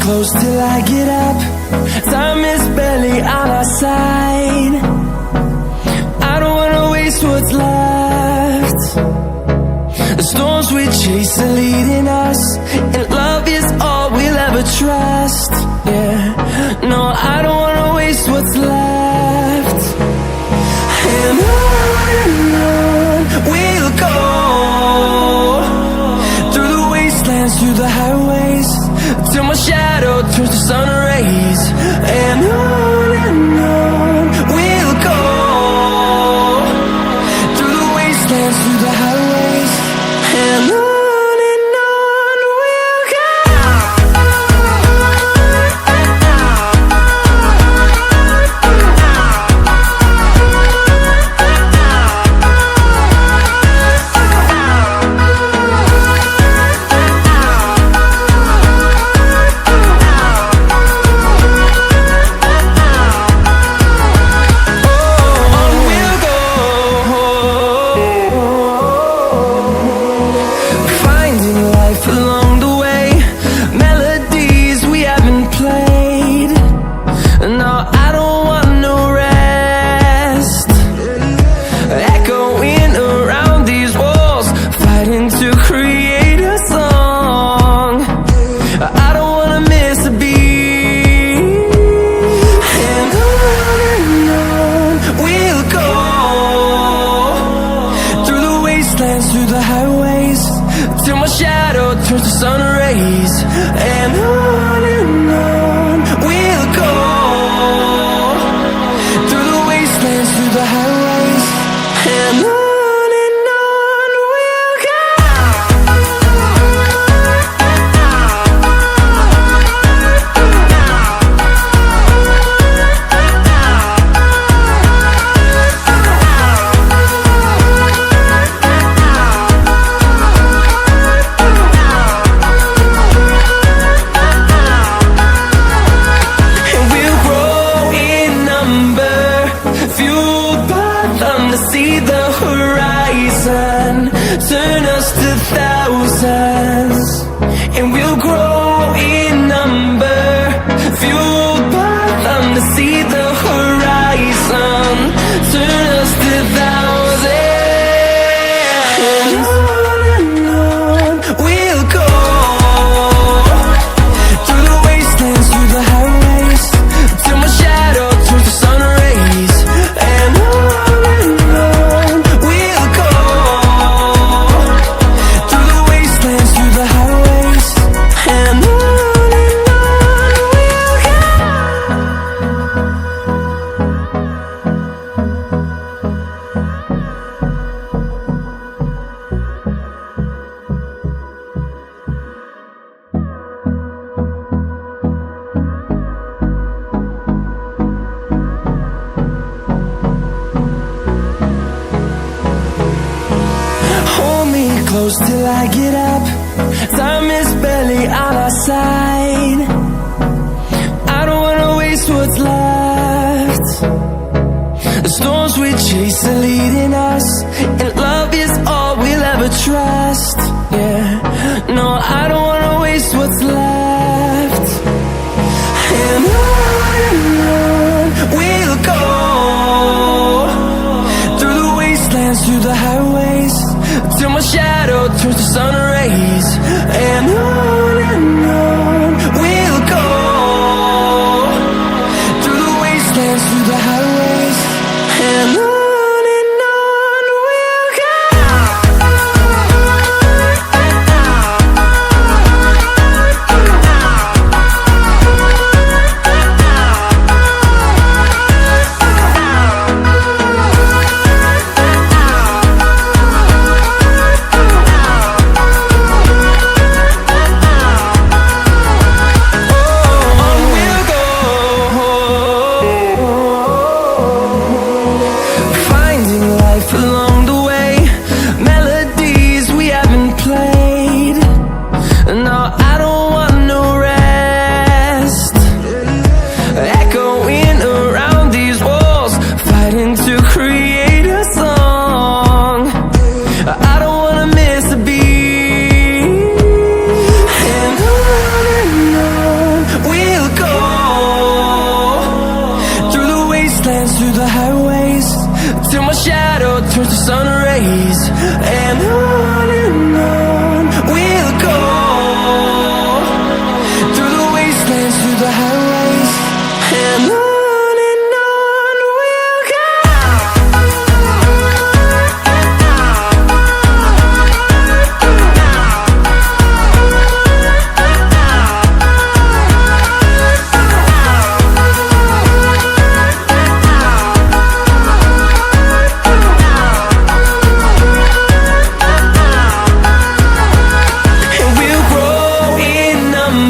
close till I get up. Time is barely on our side. I don't wanna waste what's left. The storms we chase are leading us, and love is all we'll ever trust. Yeah, no, I don't wanna waste what's left. And on we'll go, through the wastelands, through the highways, till my shadow turns to sun rays. And on we'll go, through the wastelands, through the highways, and on we'll go. Through the highways, till my shadow turns to sun rays. And on we'll go, through the wastelands, through the highways, and on we'll go. See the horizon turn us to thousands, and we'll grow in number, fueled by them to see the horizon turn us to thousands. And on we'll go, through the wastelands, through the highways, till my shadow turns to sun rays. And close till I get up. Time is barely on our side. I don't wanna waste what's left. The storms we chase are leading us, and love is all we'll ever trust. Yeah, no, I don't wanna waste what's left. And on we'll go, through the wastelands, through the highways, till my shadow turns to sun rays. And on I'm